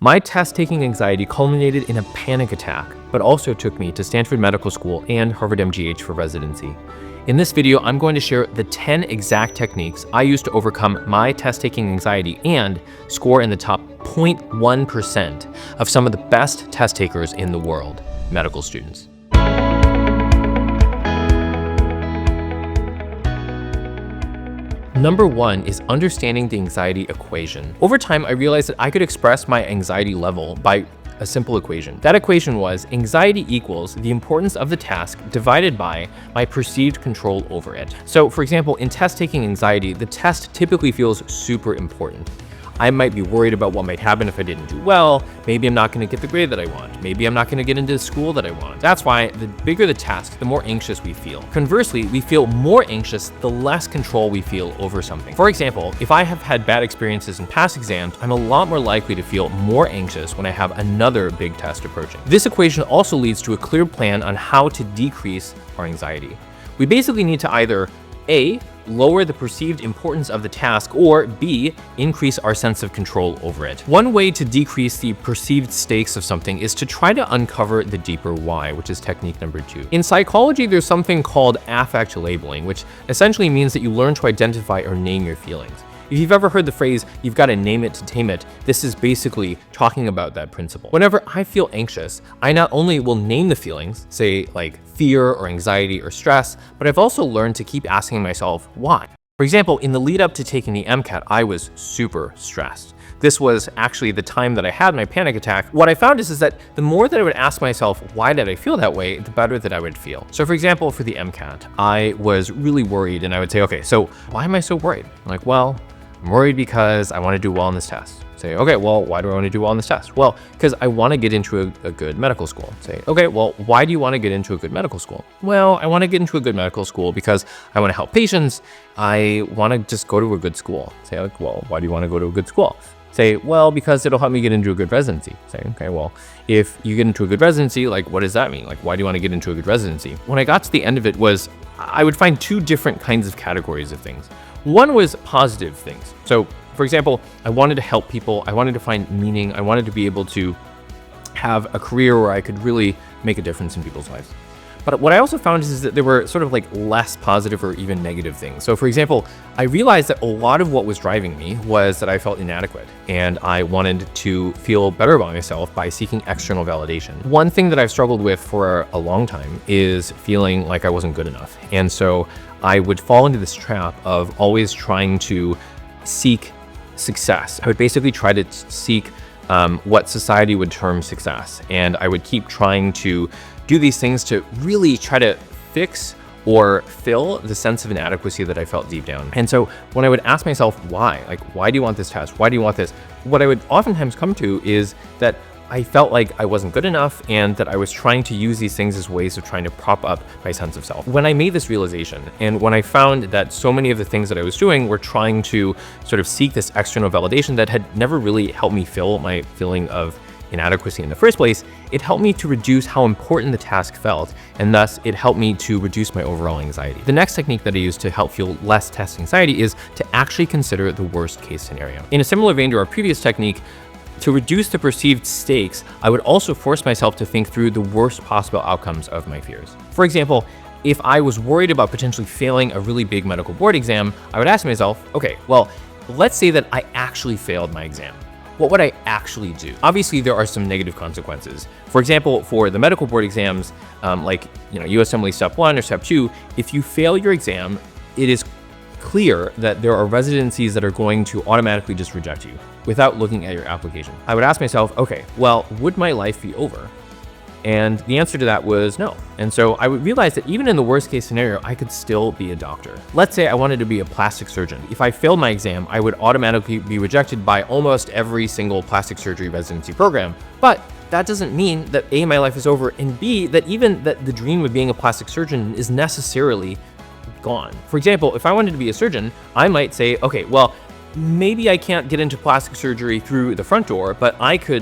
My test-taking anxiety culminated in a panic attack, but also took me to Stanford Medical School and Harvard MGH for residency. In this video, I'm going to share the 10 exact techniques I used to overcome my test-taking anxiety and score in the top 0.1% of some of the best test takers in the world, medical students. Number one is understanding the anxiety equation. Over time, I realized that I could express my anxiety level by a simple equation. That equation was anxiety equals the importance of the task divided by my perceived control over it. So for example, in test-taking anxiety, the test typically feels super important. I might be worried about what might happen if I didn't do well. Maybe I'm not going to get the grade that I want. Maybe I'm not going to get into the school that I want. That's why the bigger the task, the more anxious we feel. Conversely, we feel more anxious the less control we feel over something. For example, if I have had bad experiences in past exams, I'm a lot more likely to feel more anxious when I have another big test approaching. This equation also leads to a clear plan on how to decrease our anxiety. We basically need to either A, lower the perceived importance of the task, or B, increase our sense of control over it. One way to decrease the perceived stakes of something is to try to uncover the deeper why, which is technique number 2. In psychology, there's something called affect labeling, which essentially means that you learn to identify or name your feelings. If you've ever heard the phrase, you've got to name it to tame it, this is basically talking about that principle. Whenever I feel anxious, I not only will name the feelings, say like fear or anxiety or stress, but I've also learned to keep asking myself why. For example, in the lead up to taking the MCAT, I was super stressed. This was actually the time that I had my panic attack. What I found is that the more that I would ask myself, why did I feel that way, the better that I would feel. So for example, for the MCAT, I was really worried and I would say, okay, so why am I so worried? I'm like, well, I'm worried because I want to do well on this test. Say, okay, well, why do I want to do well on this test? Well, because I want to get into a good medical school. Say, okay, well, why do you want to get into a good medical school? Well, I want to get into a good medical school because I want to help patients. I want to just go to a good school. Say, like, well, why do you want to go to a good school? Say, well, because it'll help me get into a good residency. Say, okay, well, if you get into a good residency, like, what does that mean? Like, why do you want to get into a good residency? When I got to the end of it was, I would find two different kinds of categories of things. One was positive things. So for example, I wanted to help people. I wanted to find meaning. I wanted to be able to have a career where I could really make a difference in people's lives. But what I also found is that there were sort of like less positive or even negative things. So for example, I realized that a lot of what was driving me was that I felt inadequate and I wanted to feel better about myself by seeking external validation. One thing that I've struggled with for a long time is feeling like I wasn't good enough. And so I would fall into this trap of always trying to seek success. I would basically try to seek what society would term success. And I would keep trying to do these things to really try to fix or fill the sense of inadequacy that I felt deep down. And so when I would ask myself why, like, why do you want this test? Why do you want this? What I would oftentimes come to is that I felt like I wasn't good enough and that I was trying to use these things as ways of trying to prop up my sense of self. When I made this realization and when I found that so many of the things that I was doing were trying to sort of seek this external validation that had never really helped me fill my feeling of inadequacy in the first place, it helped me to reduce how important the task felt, and thus it helped me to reduce my overall anxiety. The next technique that I use to help feel less test anxiety is to actually consider the worst case scenario. In a similar vein to our previous technique, to reduce the perceived stakes, I would also force myself to think through the worst possible outcomes of my fears. For example, if I was worried about potentially failing a really big medical board exam, I would ask myself, okay, well, let's say that I actually failed my exam. What would I actually do? Obviously, there are some negative consequences. For example, for the medical board exams, like USMLE Step 1 or Step 2, if you fail your exam, it is clear that there are residencies that are going to automatically just reject you without looking at your application. I would ask myself, okay, well, would my life be over? And the answer to that was no. And so I would realize that even in the worst case scenario, I could still be a doctor. Let's say I wanted to be a plastic surgeon. If I failed my exam, I would automatically be rejected by almost every single plastic surgery residency program. But that doesn't mean that A, my life is over, and B, that even that the dream of being a plastic surgeon is necessarily gone. For example, if I wanted to be a surgeon, I might say, okay, well, maybe I can't get into plastic surgery through the front door, but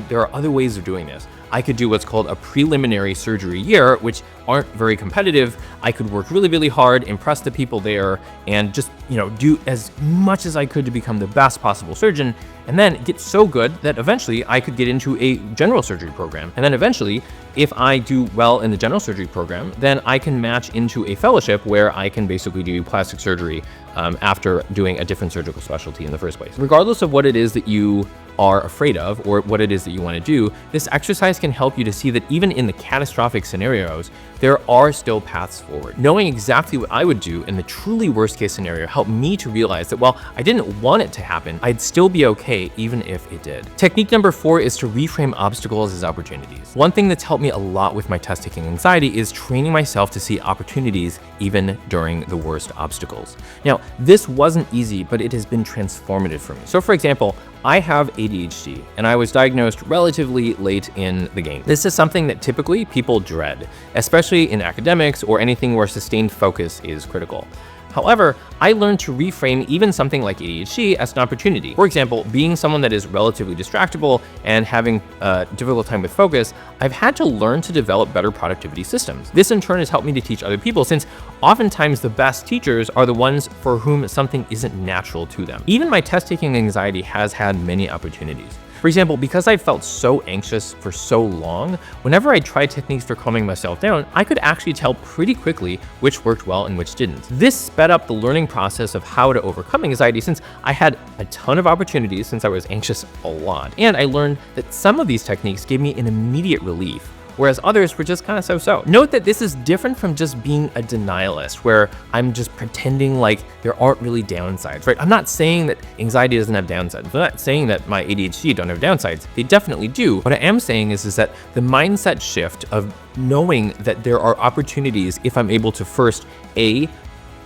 there are other ways of doing this. I could do what's called a preliminary surgery year, which aren't very competitive. I could work really, really hard, impress the people there, and just, do as much as I could to become the best possible surgeon, and then get so good that eventually I could get into a general surgery program. And then eventually, if I do well in the general surgery program, then I can match into a fellowship where I can basically do plastic surgery after doing a different surgical specialty in the first place. Regardless of what it is that you are afraid of or what it is that you want to do, this exercise can help you to see that even in the catastrophic scenarios, there are still paths forward. Knowing exactly what I would do in the truly worst case scenario helped me to realize that while I didn't want it to happen, I'd still be okay even if it did. Technique number 4 is to reframe obstacles as opportunities. One thing that's helped me a lot with my test taking anxiety is training myself to see opportunities even during the worst obstacles. Now, this wasn't easy, but it has been transformative for me. So for example, I have ADHD, and I was diagnosed relatively late in the game. This is something that typically people dread, especially in academics or anything where sustained focus is critical. However, I learned to reframe even something like ADHD as an opportunity. For example, being someone that is relatively distractible and having a difficult time with focus, I've had to learn to develop better productivity systems. This in turn has helped me to teach other people, since oftentimes the best teachers are the ones for whom something isn't natural to them. Even my test-taking anxiety has had many opportunities. For example, because I felt so anxious for so long, whenever I tried techniques for calming myself down, I could actually tell pretty quickly which worked well and which didn't. This sped up the learning process of how to overcome anxiety, since I had a ton of opportunities since I was anxious a lot. And I learned that some of these techniques gave me an immediate relief, whereas others were just kind of so-so. Note that this is different from just being a denialist, where I'm just pretending like there aren't really downsides, right? I'm not saying that anxiety doesn't have downsides. I'm not saying that my ADHD don't have downsides. They definitely do. What I am saying is that the mindset shift of knowing that there are opportunities if I'm able to first, A,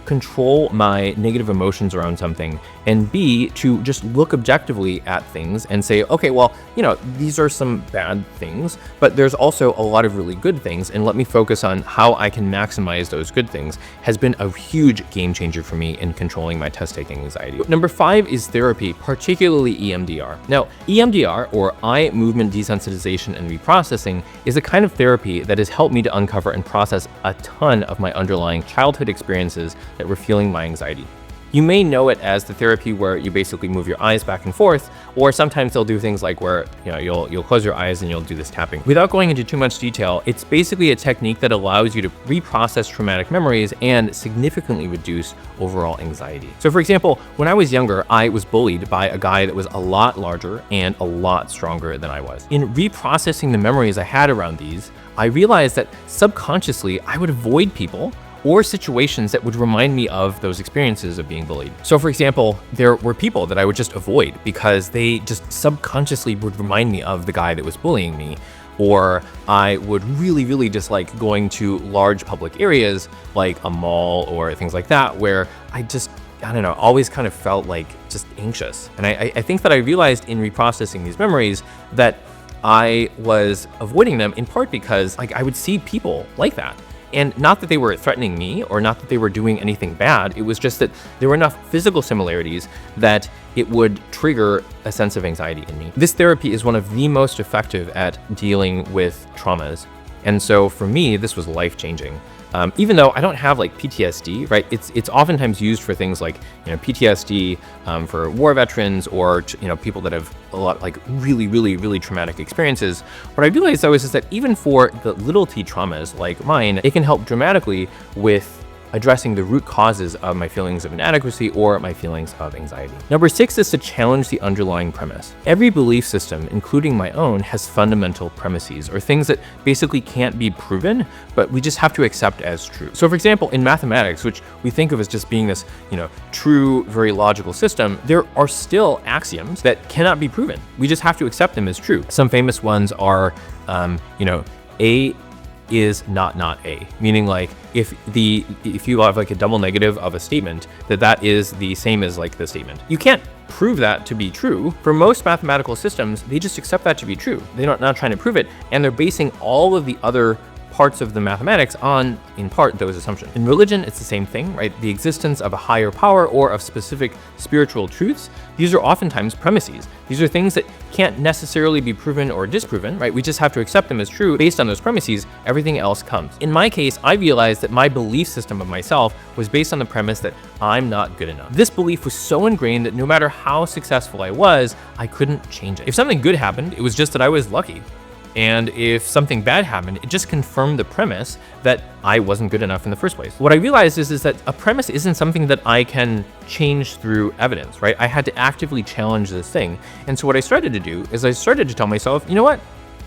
control my negative emotions around something, and B, to just look objectively at things and say, okay, well, these are some bad things, but there's also a lot of really good things, and let me focus on how I can maximize those good things, has been a huge game changer for me in controlling my test-taking anxiety. Number 5 is therapy, particularly EMDR. Now, EMDR, or eye movement desensitization and reprocessing, is a kind of therapy that has helped me to uncover and process a ton of my underlying childhood experiences that were fueling my anxiety. You may know it as the therapy where you basically move your eyes back and forth, or sometimes they'll do things like where you'll close your eyes and you'll do this tapping. Without going into too much detail, it's basically a technique that allows you to reprocess traumatic memories and significantly reduce overall anxiety. So for example, when I was younger, I was bullied by a guy that was a lot larger and a lot stronger than I was. In reprocessing the memories I had around these, I realized that subconsciously I would avoid people or situations that would remind me of those experiences of being bullied. So for example, there were people that I would just avoid because they just subconsciously would remind me of the guy that was bullying me. Or I would really, really dislike going to large public areas like a mall or things like that, where I don't know, always kind of felt like just anxious. And I think that I realized in reprocessing these memories that I was avoiding them in part because I would see people like that. And not that they were threatening me or not that they were doing anything bad. It was just that there were enough physical similarities that it would trigger a sense of anxiety in me. This therapy is one of the most effective at dealing with traumas. And so for me, this was life-changing. Even though I don't have PTSD, right? It's oftentimes used for things like PTSD for war veterans or people that have a lot really, really, really traumatic experiences. What I realized though is that even for the little t traumas like mine, it can help dramatically with addressing the root causes of my feelings of inadequacy or my feelings of anxiety. Number 6 is to challenge the underlying premise. Every belief system, including my own, has fundamental premises, or things that basically can't be proven, but we just have to accept as true. So for example, in mathematics, which we think of as just being this, true, very logical system, there are still axioms that cannot be proven. We just have to accept them as true. Some famous ones are, A is not A, meaning if you have a double negative of a statement, that is the same as the statement. You can't prove that to be true. For most mathematical systems, they just accept that to be true. They're not trying to prove it, and they're basing all of the other parts of the mathematics on, in part, those assumptions. In religion, it's the same thing, right? The existence of a higher power or of specific spiritual truths, these are oftentimes premises. These are things that can't necessarily be proven or disproven, right? We just have to accept them as true. Based on those premises, everything else comes. In my case, I realized that my belief system of myself was based on the premise that I'm not good enough. This belief was so ingrained that no matter how successful I was, I couldn't change it. If something good happened, it was just that I was lucky. And if something bad happened, it just confirmed the premise that I wasn't good enough in the first place. What I realized is that a premise isn't something that I can change through evidence, right? I had to actively challenge this thing. And so what I started to do is I started to tell myself, you know what?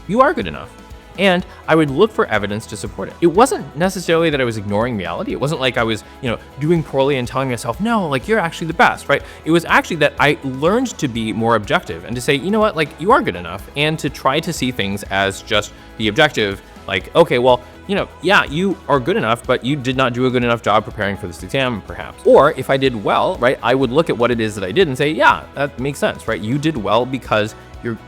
You are good enough. And I would look for evidence to support it. It wasn't necessarily that I was ignoring reality. It wasn't like I was, doing poorly and telling myself, no, like you're actually the best, right? It was actually that I learned to be more objective and to say, you know what, like you are good enough, and to try to see things as just the objective, like, okay, well, yeah, you are good enough, but you did not do a good enough job preparing for this exam, perhaps. Or if I did well, right, I would look at what it is that I did and say, yeah, that makes sense, right? You did well because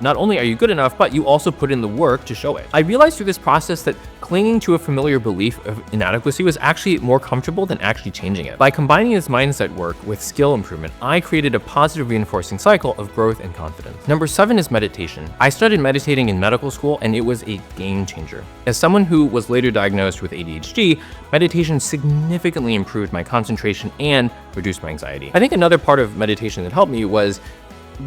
not only are you good enough, but you also put in the work to show it. I realized through this process that clinging to a familiar belief of inadequacy was actually more comfortable than actually changing it. By combining this mindset work with skill improvement, I created a positive reinforcing cycle of growth and confidence. Number 7 is meditation. I started meditating in medical school, and it was a game changer. As someone who was later diagnosed with ADHD, meditation significantly improved my concentration and reduced my anxiety. I think another part of meditation that helped me was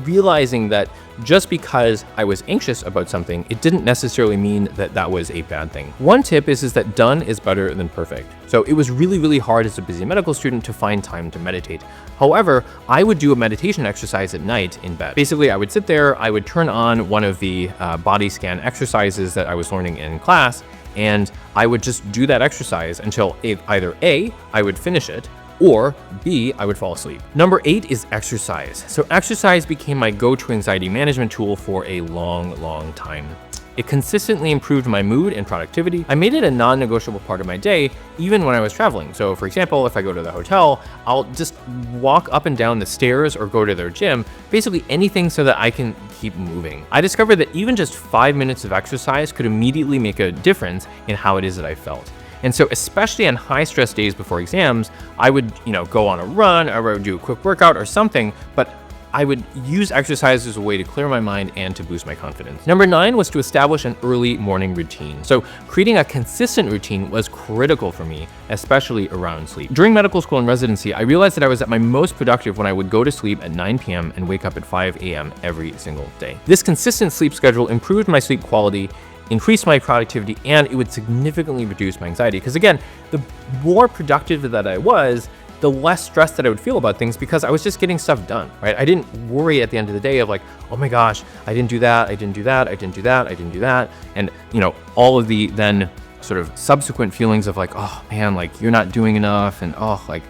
realizing that just because I was anxious about something, it didn't necessarily mean that that was a bad thing. One tip is that done is better than perfect. So it was really, really hard as a busy medical student to find time to meditate. However, I would do a meditation exercise at night in bed. Basically, I would sit there, I would turn on one of the body scan exercises that I was learning in class, and I would just do that exercise until either A, I would finish it, or B, I would fall asleep. Number 8 is exercise. So exercise became my go-to anxiety management tool for a long, long time. It consistently improved my mood and productivity. I made it a non-negotiable part of my day, even when I was traveling. So for example, if I go to the hotel, I'll just walk up and down the stairs or go to their gym, basically anything so that I can keep moving. I discovered that even just 5 minutes of exercise could immediately make a difference in how it is that I felt. And so especially on high stress days before exams, I would, go on a run, or I would do a quick workout or something, but I would use exercise as a way to clear my mind and to boost my confidence. Number 9 was to establish an early morning routine. So creating a consistent routine was critical for me, especially around sleep. During medical school and residency, I realized that I was at my most productive when I would go to sleep at 9 p.m. and wake up at 5 a.m. every single day. This consistent sleep schedule improved my sleep quality, increase my productivity, and it would significantly reduce my anxiety. Because again, the more productive that I was, the less stressed that I would feel about things, because I was just getting stuff done, right? I didn't worry at the end of the day of like, oh my gosh, I didn't do that, I didn't do that, I didn't do that, I didn't do that. And all of the then sort of subsequent feelings of like, oh man, like you're not doing enough, and oh, like,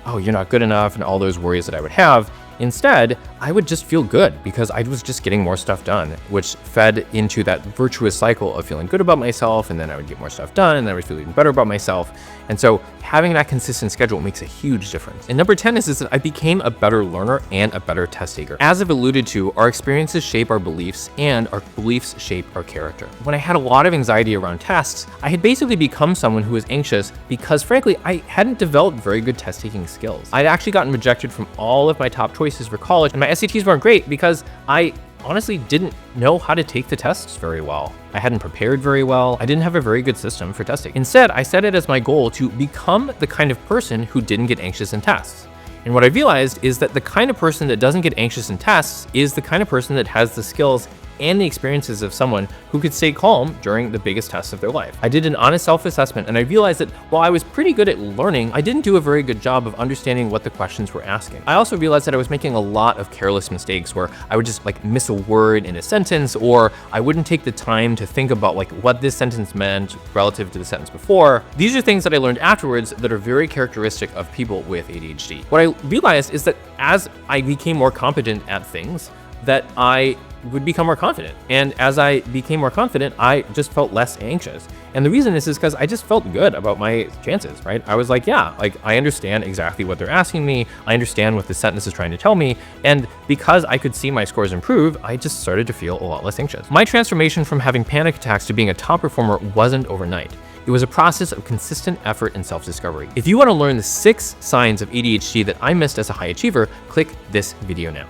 oh, you're not good enough, and all those worries that I would have. Instead, I would just feel good because I was just getting more stuff done, which fed into that virtuous cycle of feeling good about myself, and then I would get more stuff done, and then I would feel even better about myself. And so having that consistent schedule makes a huge difference. And number 10 is that I became a better learner and a better test taker. As I've alluded to, our experiences shape our beliefs, and our beliefs shape our character. When I had a lot of anxiety around tests, I had basically become someone who was anxious because frankly, I hadn't developed very good test taking skills. I'd actually gotten rejected from all of my top choices for college, and my SATs weren't great because I honestly didn't know how to take the tests very well. I hadn't prepared very well. I didn't have a very good system for testing. Instead, I set it as my goal to become the kind of person who didn't get anxious in tests. And what I realized is that the kind of person that doesn't get anxious in tests is the kind of person that has the skills and the experiences of someone who could stay calm during the biggest tests of their life. I did an honest self-assessment, and I realized that while I was pretty good at learning, I didn't do a very good job of understanding what the questions were asking. I also realized that I was making a lot of careless mistakes where I would just like miss a word in a sentence, or I wouldn't take the time to think about like what this sentence meant relative to the sentence before. These are things that I learned afterwards that are very characteristic of people with ADHD. What I realized is that as I became more competent at things, that I would become more confident. And as I became more confident, I just felt less anxious. And the reason is because I just felt good about my chances, right? I was like, yeah, like I understand exactly what they're asking me. I understand what the sentence is trying to tell me. And because I could see my scores improve, I just started to feel a lot less anxious. My transformation from having panic attacks to being a top performer wasn't overnight. It was a process of consistent effort and self-discovery. If you want to learn the 6 signs of ADHD that I missed as a high achiever, click this video now.